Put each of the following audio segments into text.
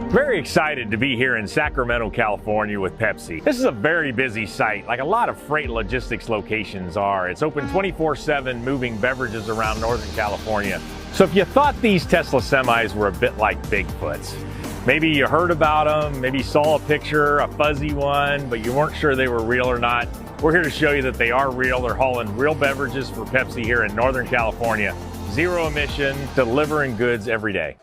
Very excited to be here in Sacramento, California with Pepsi. This is a very busy site, like a lot of freight logistics locations are. It's open 24/7, moving beverages around Northern California. So if you thought these Tesla semis were a bit like Bigfoots, maybe you heard about them, maybe saw a picture, a fuzzy one, but you weren't sure they were real or not, we're here to show you that they are real. They're hauling real beverages for Pepsi here in Northern California. Zero emission, delivering goods every day.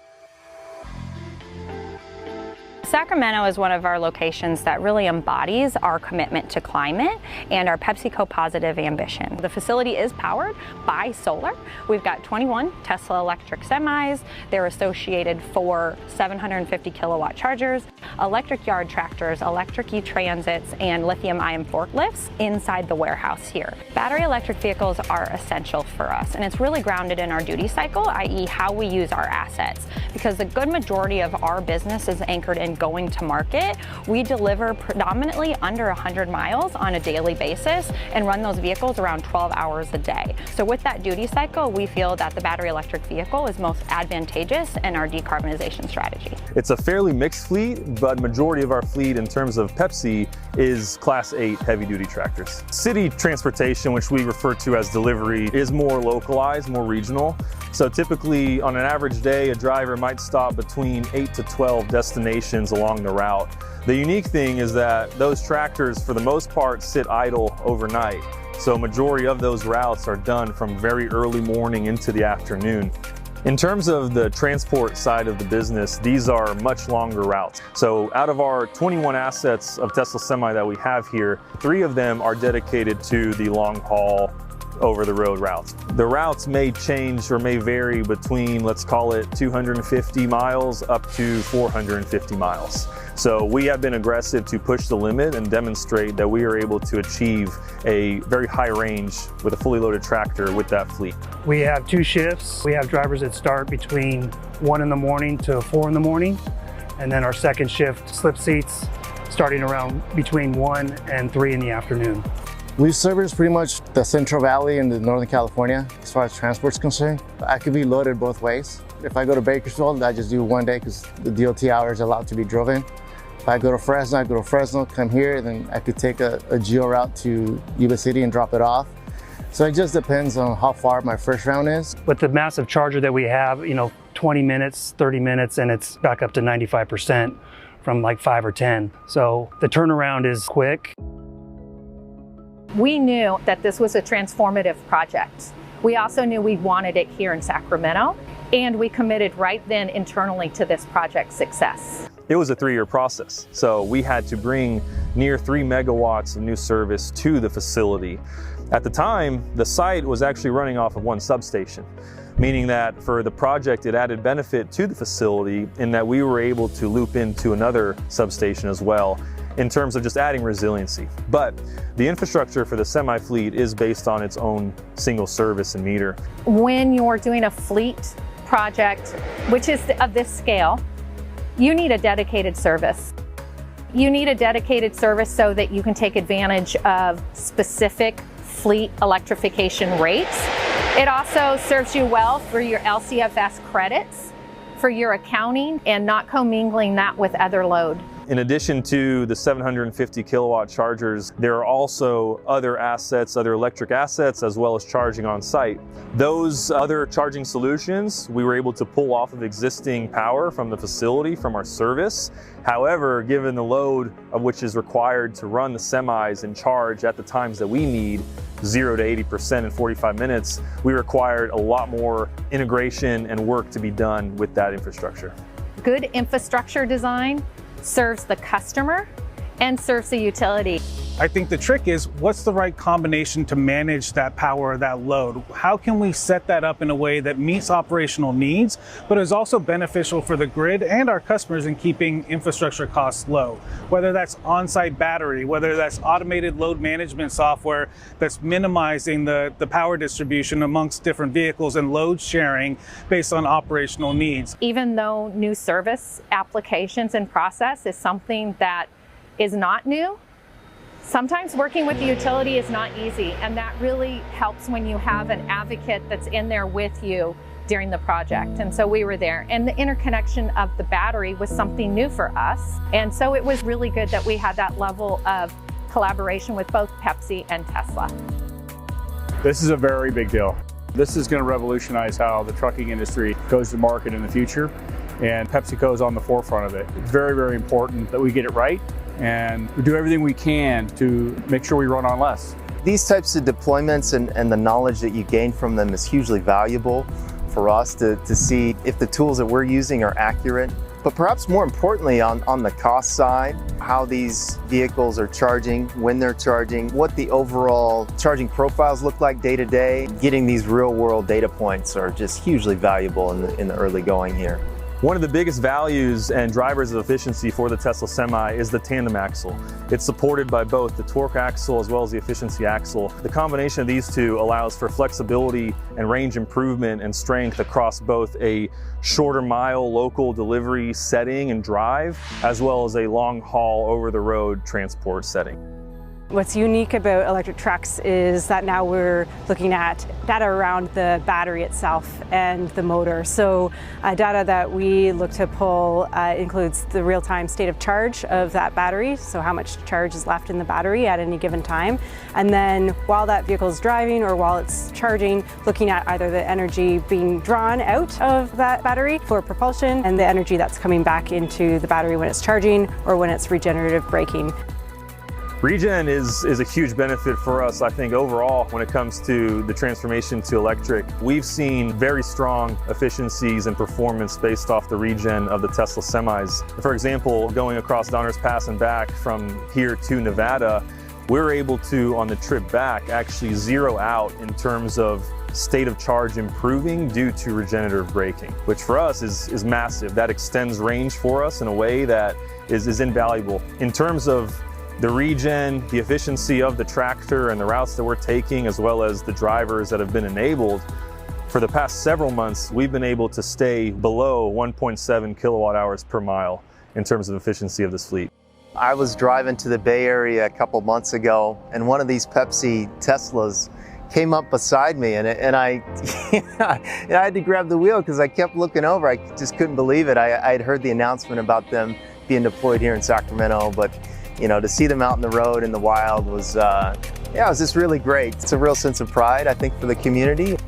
Sacramento is one of our locations that really embodies our commitment to climate and our PepsiCo positive ambition. The facility is powered by solar. We've got 21 Tesla electric semis. They're associated for 750 kilowatt chargers, electric yard tractors, electric e-transits, and lithium-ion forklifts inside the warehouse here. Battery electric vehicles are essential for us, and it's really grounded in our duty cycle, i.e. how we use our assets, because the good majority of our business is anchored in going to market. We deliver predominantly under 100 miles on a daily basis and run those vehicles around 12 hours a day. So with that duty cycle, we feel that the battery electric vehicle is most advantageous in our decarbonization strategy. It's a fairly mixed fleet, but majority of our fleet in terms of Pepsi is Class 8 heavy-duty tractors. City transportation, which we refer to as delivery, is more localized, more regional. So typically on an average day, a driver might stop between 8 to 12 destinations along the route. The unique thing is that those tractors, for the most part, sit idle overnight. So majority of those routes are done from very early morning into the afternoon. In terms of the transport side of the business, these are much longer routes. So out of our 21 assets of Tesla Semi that we have here, 3 of them are dedicated to the long haul over-the-road routes. The routes may change or may vary between, let's call it 250 miles up to 450 miles. So we have been aggressive to push the limit and demonstrate that we are able to achieve a very high range with a fully loaded tractor with that fleet. We have 2 shifts. We have drivers that start between 1 in the morning to 4 in the morning. And then our second shift, slip seats, starting around between 1 and 3 in the afternoon. We service pretty much the Central Valley and the Northern California as far as transport's concerned. I could be loaded both ways. If I go to Bakersfield, I just do one day because the DOT hour is allowed to be driven. If I go to Fresno, I go to Fresno, come here, then I could take a geo route to Yuba City and drop it off. So it just depends on how far my first round is. With the massive charger that we have, 20 minutes, 30 minutes, and it's back up to 95% from like 5 or 10. So the turnaround is quick. We knew that this was a transformative project. We also knew we wanted it here in Sacramento, and we committed right then internally to this project's success. It was a 3-year process, so we had to bring near 3 megawatts of new service to the facility. At the time, the site was actually running off of 1 substation, meaning that for the project, it added benefit to the facility in that we were able to loop into another substation as well, in terms of just adding resiliency. But the infrastructure for the semi fleet is based on its own single service and meter. When you're doing a fleet project, which is of this scale, you need a dedicated service. You need a dedicated service so that you can take advantage of specific fleet electrification rates. It also serves you well for your LCFS credits, for your accounting, and not commingling that with other load. In addition to the 750 kilowatt chargers, there are also other assets, other electric assets, as well as charging on site. Those other charging solutions, we were able to pull off of existing power from the facility, from our service. However, given the load of which is required to run the semis and charge at the times that we need, 0 to 80% in 45 minutes, we required a lot more integration and work to be done with that infrastructure. Good infrastructure design serves the customer and serves the utility. I think the trick is, what's the right combination to manage that power or that load? How can we set that up in a way that meets operational needs, but is also beneficial for the grid and our customers in keeping infrastructure costs low? Whether that's on-site battery, whether that's automated load management software that's minimizing the power distribution amongst different vehicles and load sharing based on operational needs. Even though new service applications and process is something that is not new, sometimes working with the utility is not easy, and that really helps when you have an advocate that's in there with you during the project. And so we were there. And the interconnection of the battery was something new for us. And so it was really good that we had that level of collaboration with both Pepsi and Tesla. This is a very big deal. This is going to revolutionize how the trucking industry goes to market in the future, and PepsiCo is on the forefront of it. It's very, very important that we get it right, and we do everything we can to make sure we run on less. These types of deployments and the knowledge that you gain from them is hugely valuable for us to see if the tools that we're using are accurate. But perhaps more importantly, on the cost side, how these vehicles are charging, when they're charging, what the overall charging profiles look like day to day. Getting these real world data points are just hugely valuable in the early going here. One of the biggest values and drivers of efficiency for the Tesla Semi is the tandem axle. It's supported by both the torque axle as well as the efficiency axle. The combination of these two allows for flexibility and range improvement and strength across both a shorter mile local delivery setting and drive, as well as a long haul over the road transport setting. What's unique about electric trucks is that now we're looking at data around the battery itself and the motor. So data that we look to pull includes the real-time state of charge of that battery, so how much charge is left in the battery at any given time. And then while that vehicle is driving or while it's charging, looking at either the energy being drawn out of that battery for propulsion and the energy that's coming back into the battery when it's charging or when it's regenerative braking. Regen is a huge benefit for us, I think, overall when it comes to the transformation to electric. We've seen very strong efficiencies and performance based off the regen of the Tesla semis. For example, going across Donner's Pass and back from here to Nevada, we're able to, on the trip back, actually zero out in terms of state of charge improving due to regenerative braking, which for us is massive. That extends range for us in a way that is invaluable. In terms of the regen, the efficiency of the tractor and the routes that we're taking, as well as the drivers that have been enabled, for the past several months, we've been able to stay below 1.7 kilowatt hours per mile in terms of efficiency of this fleet. I was driving to the Bay Area a couple months ago, and one of these Pepsi Teslas came up beside me, and I had to grab the wheel because I kept looking over. I just couldn't believe it. I had heard the announcement about them being deployed here in Sacramento, but you know, to see them out in the road in the wild was, it was just really great. It's a real sense of pride, I think, for the community.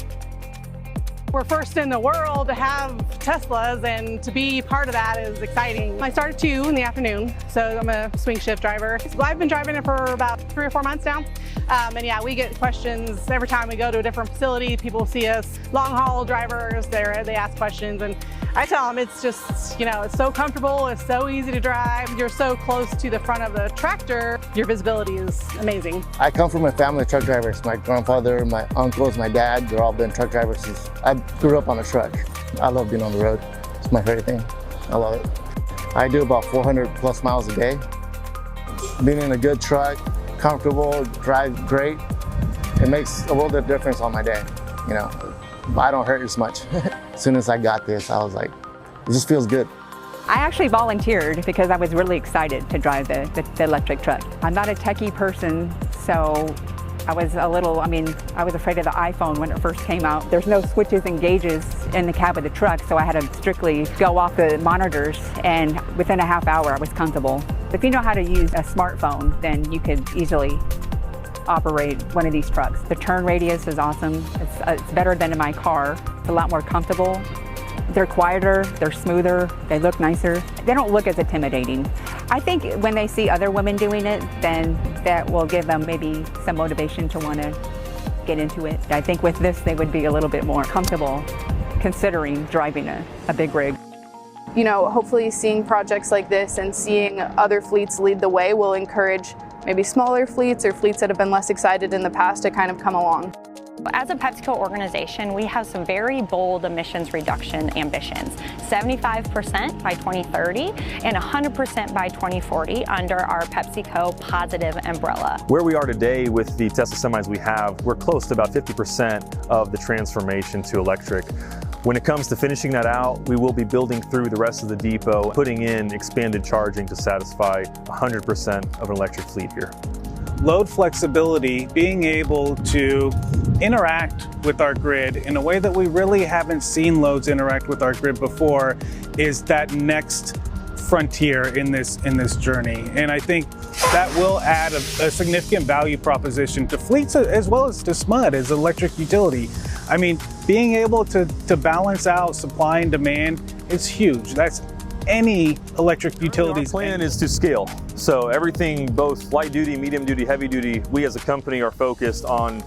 We're first in the world to have Teslas, and to be part of that is exciting. I start at 2 in the afternoon, so I'm a swing shift driver. I've been driving it for about 3 or 4 months now. And yeah, we get questions every time we go to a different facility. People see us, long haul drivers, they ask questions, and I tell them it's just, you know, it's so comfortable, it's so easy to drive. You're so close to the front of the tractor, your visibility is amazing. I come from a family of truck drivers. My grandfather, my uncles, my dad, they're all been truck drivers. I grew up on a truck. I love being on the road. It's my favorite thing. I love it. I do about 400 plus miles a day. Being in a good truck, comfortable, drive great, it makes a world of difference on my day. You know, I don't hurt as much. As soon as I got this, I was like, it just feels good. I actually volunteered because I was really excited to drive the electric truck. I'm not a techie person, so I was I was afraid of the iPhone when it first came out. There's no switches and gauges in the cab of the truck, so I had to strictly go off the monitors, and within a half hour I was comfortable. If you know how to use a smartphone, then you could easily operate one of these trucks. The turn radius is awesome. It's better than in my car. It's a lot more comfortable. They're quieter, they're smoother, they look nicer. They don't look as intimidating. I think when they see other women doing it, then that will give them maybe some motivation to want to get into it. I think with this, they would be a little bit more comfortable considering driving a big rig. You know, hopefully seeing projects like this and seeing other fleets lead the way will encourage maybe smaller fleets or fleets that have been less excited in the past to kind of come along. As a PepsiCo organization, we have some very bold emissions reduction ambitions. 75% by 2030 and 100% by 2040 under our PepsiCo Positive umbrella. Where we are today with the Tesla semis we have, we're close to about 50% of the transformation to electric. When it comes to finishing that out, we will be building through the rest of the depot, putting in expanded charging to satisfy 100% of an electric fleet here. load flexibility, being able to interact with our grid in a way that we really haven't seen loads interact with our grid before is that next frontier in this journey. And I think that will add a significant value proposition to fleets as well as to SMUD as electric utility. I mean, being able to balance out supply and demand is huge. That's any electric utility's plan is to scale. So everything, both light duty, medium duty, heavy duty, we as a company are focused on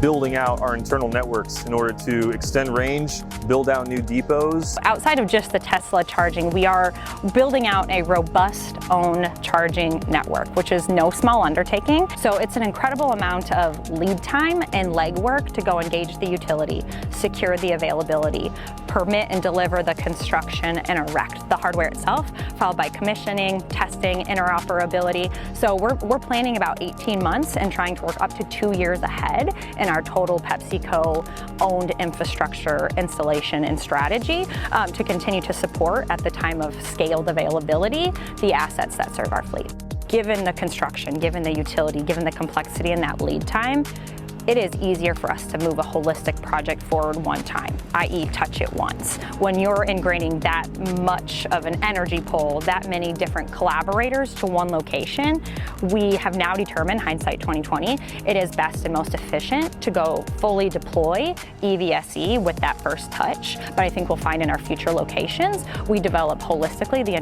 building out our internal networks in order to extend range, build out new depots. Outside of just the Tesla charging, we are building out a robust own charging network, which is no small undertaking. So it's an incredible amount of lead time and legwork to go engage the utility, secure the availability, permit and deliver the construction, and erect the hardware itself, followed by commissioning, testing, interoperability. So we're planning about 18 months and trying to work up to 2 years ahead in our total PepsiCo owned infrastructure installation and strategy to continue to support at the time of scaled availability the assets that serve our fleet. Given the construction, given the utility, given the complexity and that lead time, it is easier for us to move a holistic project forward one time, i.e. touch it once. When you're ingraining that much of an energy pool, that many different collaborators to one location, we have now determined, hindsight 2020, it is best and most efficient to go fully deploy EVSE with that first touch. But I think we'll find in our future locations, we develop holistically the